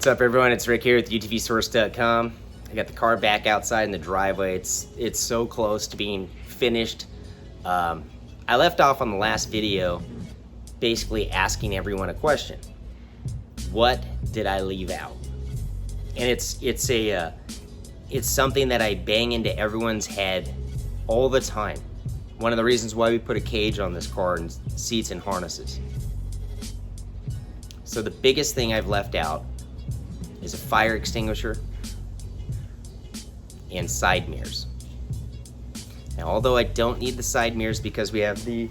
What's up, everyone? It's Rick here with utvsource.com. I got the car back outside in the driveway. It's so close to being finished. I left off on the last video basically asking everyone a question. What did I leave out? And it's something that I bang into everyone's head all the time. One of the reasons why we put a cage on this car and seats and harnesses. So the biggest thing I've left out is a fire extinguisher and side mirrors. Now, although I don't need the side mirrors because we have the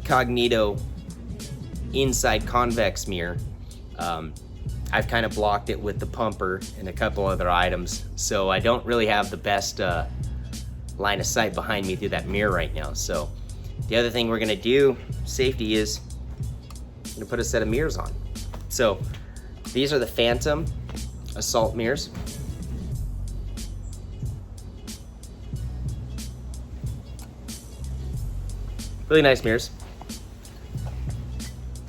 Cognito inside convex mirror, I've kind of blocked it with the pumper and a couple other items, so I don't really have the best line of sight behind me through that mirror right now. So the other thing we're gonna do, safety, is I'm gonna put a set of mirrors on. So these are the Phantom Assault mirrors. Really nice mirrors.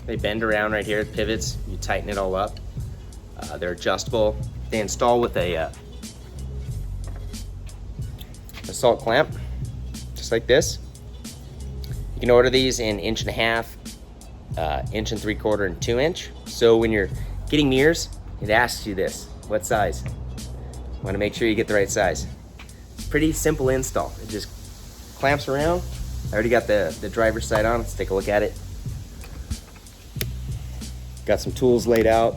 They bend around right here, it pivots, you tighten it all up. They're adjustable. They install with a assault clamp, just like this. You can order these in 1.5 inch, 1 3/4, and 2 inch. So when you're getting mirrors, it asks you this: what size? You want to make sure you get the right size. It's pretty simple install. It just clamps around. I already got the driver's side on. Let's take a look at it. Got some tools laid out.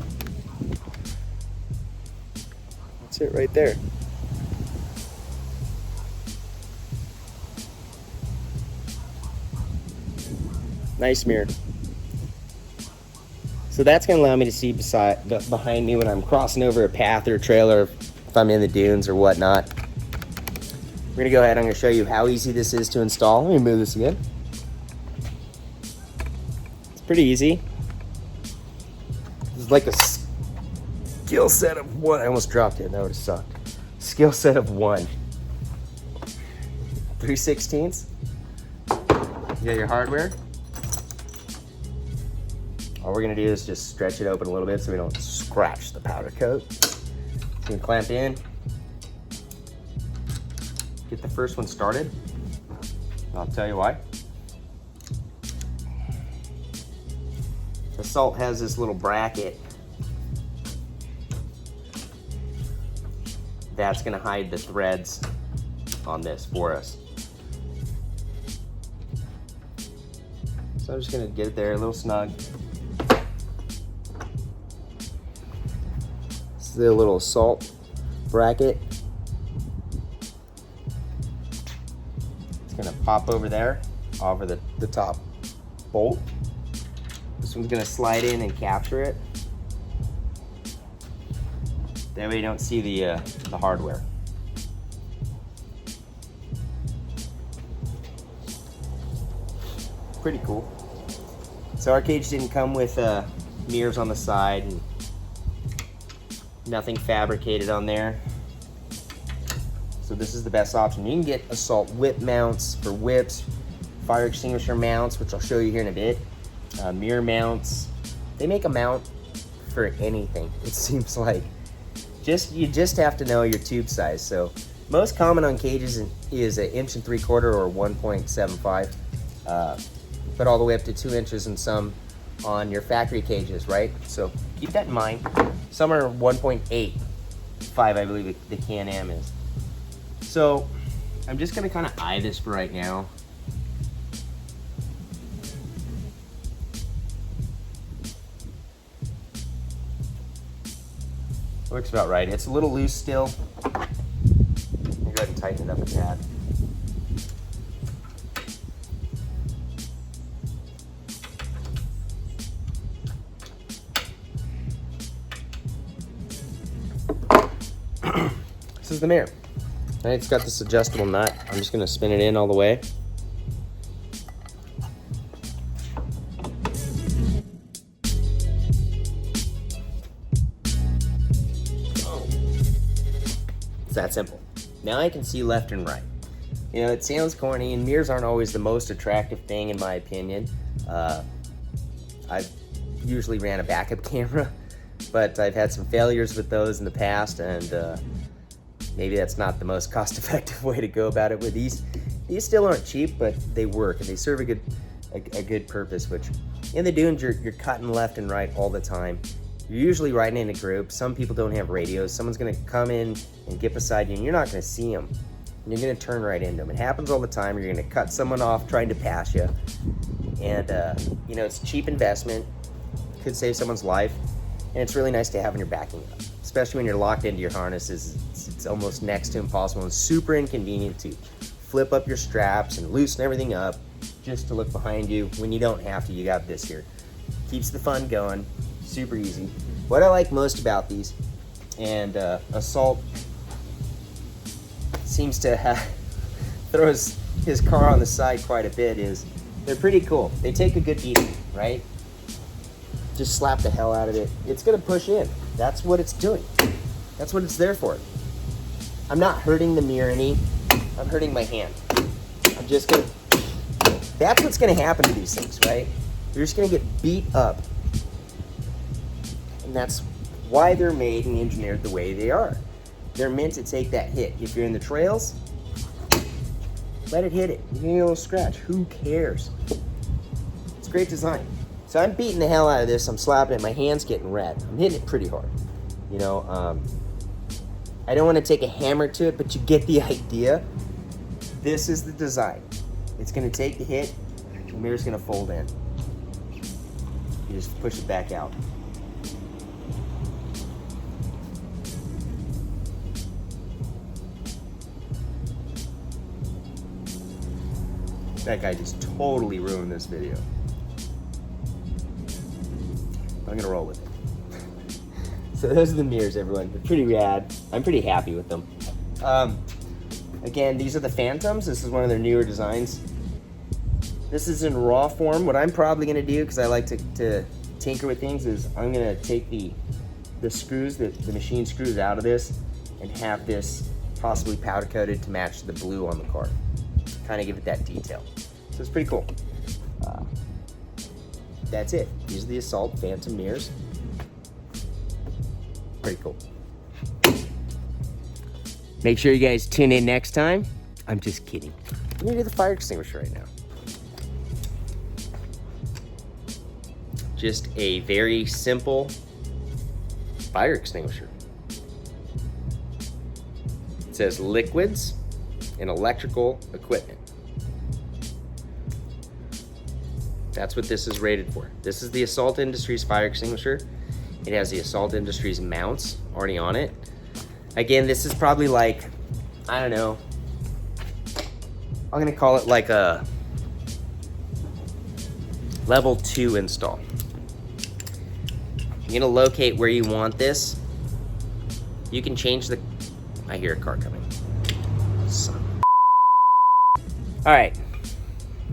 That's it right there. Nice mirror. So that's gonna allow me to see behind me when I'm crossing over a path or a trailer, if I'm in the dunes or whatnot. We're gonna go ahead, I'm gonna show you how easy this is to install. Let me move this again. It's pretty easy. This is like a skill set of one. I almost dropped it, that would have sucked. Skill set of one. 3/16. You got your hardware. All we're gonna do is just stretch it open a little bit so we don't scratch the powder coat. So you can clamp in. Get the first one started. I'll tell you why. The Assault has this little bracket that's gonna hide the threads on this for us. So I'm just gonna get it there a little snug. This is the little Assault bracket. It's gonna pop over there, over the top bolt. This one's gonna slide in and capture it. That way you don't see the hardware. Pretty cool. So our cage didn't come with mirrors on the side and nothing fabricated on there. So this is the best option. You can get Assault whip mounts for whips, fire extinguisher mounts, which I'll show you here in a bit, mirror mounts. They make a mount for anything, it seems like. You just have to know your tube size. So most common on cages is 1 3/4 or 1.75, but all the way up to 2 inches and some on your factory cages, right? So keep that in mind. Some are 1.85, I believe the Can-Am is. So I'm just gonna kind of eye this for right now. Works about right. It's a little loose still. I'll go ahead and tighten it up a tad. This is the mirror. Right, it's got this adjustable nut. I'm just gonna spin it in all the way. It's that simple. Now I can see left and right. You know, it sounds corny, and mirrors aren't always the most attractive thing in my opinion. I've usually ran a backup camera but I've had some failures with those in the past, and maybe that's not the most cost-effective way to go about it with these. These still aren't cheap, but they work and they serve a good purpose. Which in the dunes, you're cutting left and right all the time. You're usually riding in a group. Some people don't have radios. Someone's gonna come in and get beside you, and you're not gonna see them. And you're gonna turn right into them. It happens all the time. You're gonna cut someone off trying to pass you, and you know, it's a cheap investment. Could save someone's life, and it's really nice to have when you're backing up, especially when you're locked into your harnesses. It's almost next to impossible and super inconvenient to flip up your straps and loosen everything up just to look behind you when you don't have to. You got this here. Keeps the fun going, super easy. What I like most about these, and Assault seems to throws his car on the side quite a bit, is they're pretty cool. They take a good beating, right? Just slap the hell out of it. It's gonna push in. That's what it's doing. That's what it's there for. I'm not hurting the mirror any. I'm hurting my hand. I'm just gonna, that's what's gonna happen to these things, right? You're just gonna get beat up. And that's why they're made and engineered the way they are. They're meant to take that hit. If you're in the trails, let it hit it. You're gonna get a little scratch. Who cares? It's great design. So I'm beating the hell out of this. I'm slapping it. My hand's getting red. I'm hitting it pretty hard. You know, I don't want to take a hammer to it, but you get the idea. This is the design. It's going to take the hit. The mirror's going to fold in. You just push it back out. That guy just totally ruined this video. I'm gonna roll with it. So those are the mirrors, everyone. They're pretty rad. I'm pretty happy with them. Again, these are the Phantoms. This is one of their newer designs. This is in raw form. What I'm probably gonna do, because I like to tinker with things, is I'm gonna take the screws, the machine screws out of this, and have this possibly powder coated to match the blue on the car. Kind of give it that detail. So it's pretty cool. That's it. These are the Assault Phantom mirrors. Pretty cool. Make sure you guys tune in next time. I'm just kidding. I'm gonna do the fire extinguisher right now. Just a very simple fire extinguisher. It says liquids and electrical equipment. That's what this is rated for. This is the Assault Industries fire extinguisher. It has the Assault Industries mounts already on it. Again, this is probably like, I don't know, I'm gonna call it like a level 2 install. You're gonna locate where you want this. You can change the, I hear a car coming. Son of a. All right,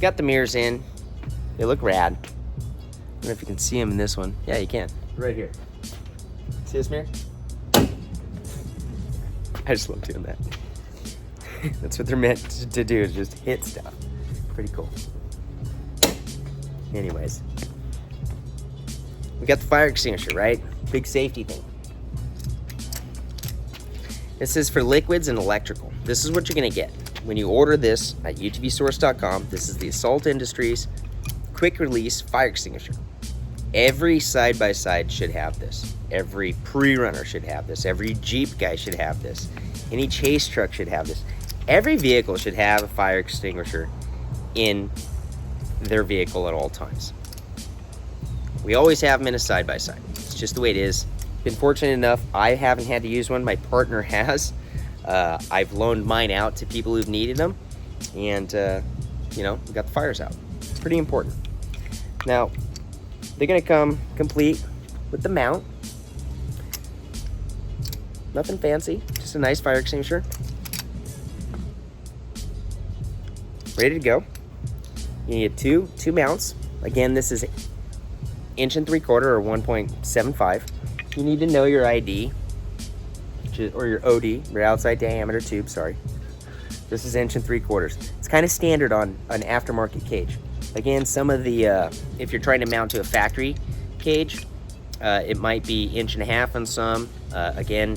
got the mirrors in. They look rad. I don't know if you can see them in this one. Yeah, you can. Right here. See this mirror? I just love doing that. That's what they're meant to do, is just hit stuff. Pretty cool. Anyways. We got the fire extinguisher, right? Big safety thing. This is for liquids and electrical. This is what you're gonna get. When you order this at utvsource.com, this is the Assault Industries quick release fire extinguisher. Every side-by-side should have this. Every pre-runner should have this. Every Jeep guy should have this. Any chase truck should have this. Every vehicle should have a fire extinguisher in their vehicle at all times. We always have them in a side-by-side. It's just the way it is. Been fortunate enough, I haven't had to use one. My partner has. I've loaned mine out to people who've needed them. And, you know, we got the fires out. It's pretty important. Now, they're gonna come complete with the mount. Nothing fancy, just a nice fire extinguisher. Ready to go. You need two mounts. Again, this is 1 3/4 or 1.75. You need to know your ID, or your OD, your outside diameter tube, sorry. This is 1 3/4. It's kind of standard on an aftermarket cage. Again, some of the, if you're trying to mount to a factory cage, It might be 1.5 inch on some. Again,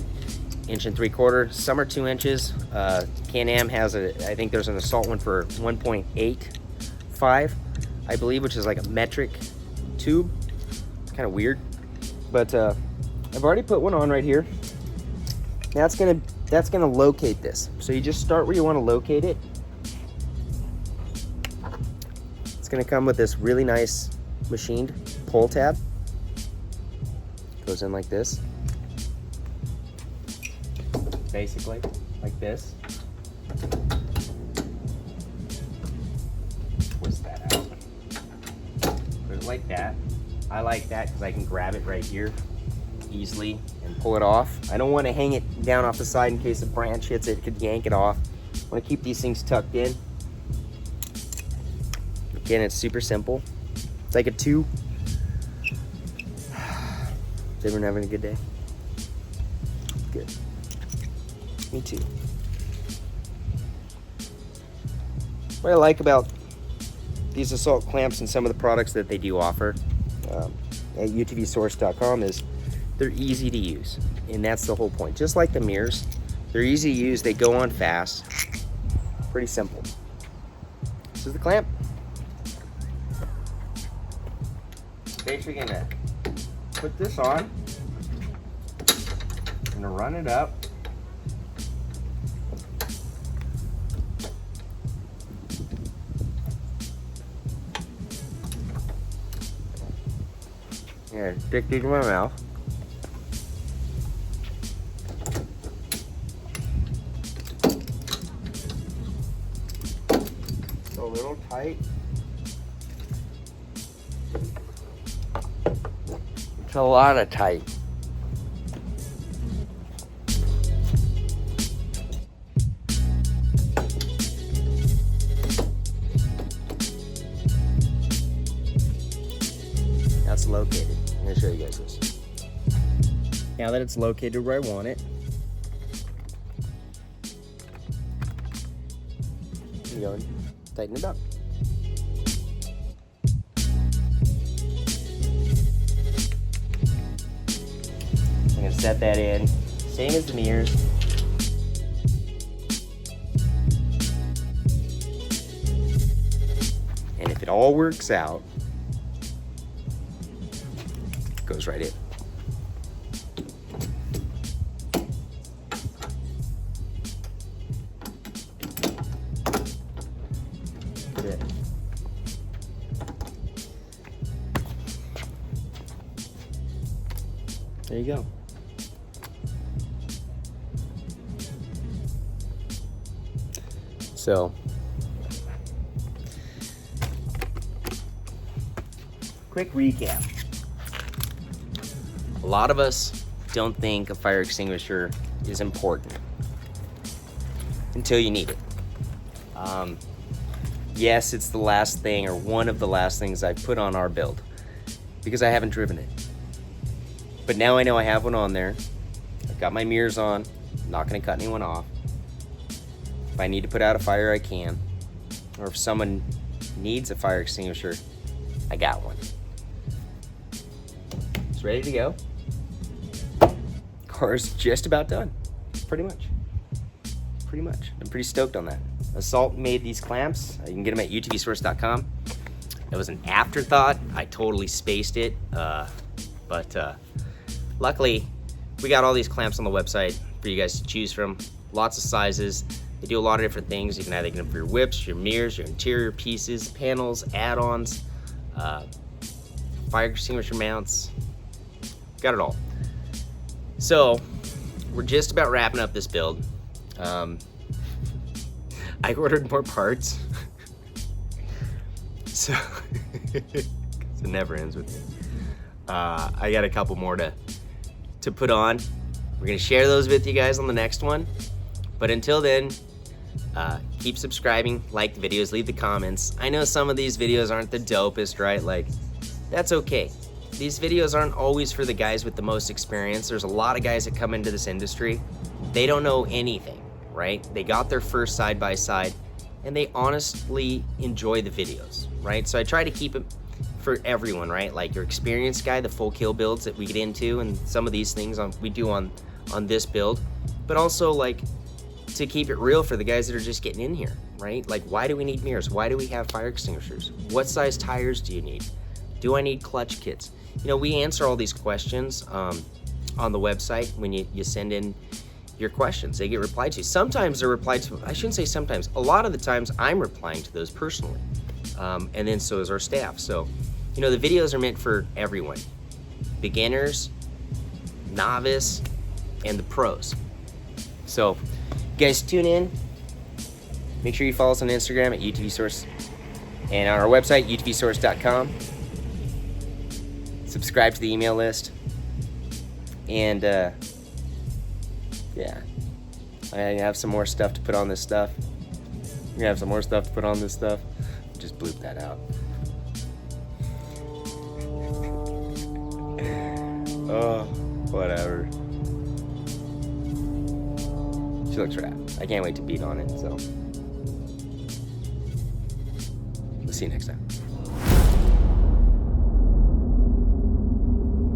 1 3/4. Some are 2 inches. Can-Am has I think there's an assault one for 1.85, I believe, which is like a metric tube. Kind of weird, but I've already put one on right here. That's gonna locate this. So you just start where you want to locate it. It's gonna come with this really nice machined pull tab. Goes in like this. Basically, like this. Twist that out. Put it like that. I like that because I can grab it right here easily and pull it off. I don't want to hang it down off the side in case a branch hits it. It could yank it off. I want to keep these things tucked in. Again, it's super simple. It's like a 2. Is everyone having a good day? Good. Me too. What I like about these assault clamps and some of the products that they do offer at utvsource.com is they're easy to use, and that's the whole point. Just like the mirrors, they're easy to use, they go on fast, pretty simple. This is the clamp. Basically gonna put this on, gonna run it up. Yeah, stick these in my mouth. It's a little tight. It's a lot of tight. That's located. I'm gonna show you guys this. Now that it's located where I want it, I'm going to tighten it up. I'm gonna set that in, same as the mirrors. And if it all works out, it goes right in. Good. There you go. So, quick recap. A lot of us don't think a fire extinguisher is important until you need it. Yes, it's the last thing, or one of the last things I put on our build because I haven't driven it. But now I know I have one on there. I've got my mirrors on. I'm not gonna cut anyone off. If I need to put out a fire, I can. Or if someone needs a fire extinguisher, I got one. It's ready to go. Car's just about done, pretty much. I'm pretty stoked on that. Assault made these clamps. You can get them at utvsource.com. It was an afterthought. I totally spaced it, but luckily we got all these clamps on the website for you guys to choose from. Lots of sizes. They do a lot of different things. You can either get them for your whips, your mirrors, your interior pieces, panels, add-ons, fire extinguisher mounts. Got it all. So we're just about wrapping up this build. I ordered more parts. So it never ends with me. I got a couple more to put on. We're gonna share those with you guys on the next one. But until then, keep subscribing, like the videos, leave the comments. I know some of these videos aren't the dopest, right? Like, that's okay. These videos aren't always for the guys with the most experience. There's a lot of guys that come into this industry. They don't know anything, right? They got their first side-by-side and they honestly enjoy the videos, right? So I try to keep it for everyone, right? Like your experienced guy, the full kill builds that we get into, and some of these things we do on this build, but also like to keep it real for the guys that are just getting in here, right? Like, why do we need mirrors? Why do we have fire extinguishers? What size tires do you need? Do I need clutch kits? You know, we answer all these questions on the website when you send in your questions. They get replied to. Sometimes they're replied to, I shouldn't say sometimes, a lot of the times I'm replying to those personally. And then so is our staff. So, you know, the videos are meant for everyone. Beginners, novice, and the pros. So, you guys tune in. Make sure you follow us on Instagram at utvsource. And on our website, utvsource.com. Subscribe to the email list. And, yeah. I have some more stuff to put on this stuff. We're gonna have some more stuff to put on this stuff. Just bleep that out. Oh, whatever. She looks rad. I can't wait to beat on it, so. We'll see you next time.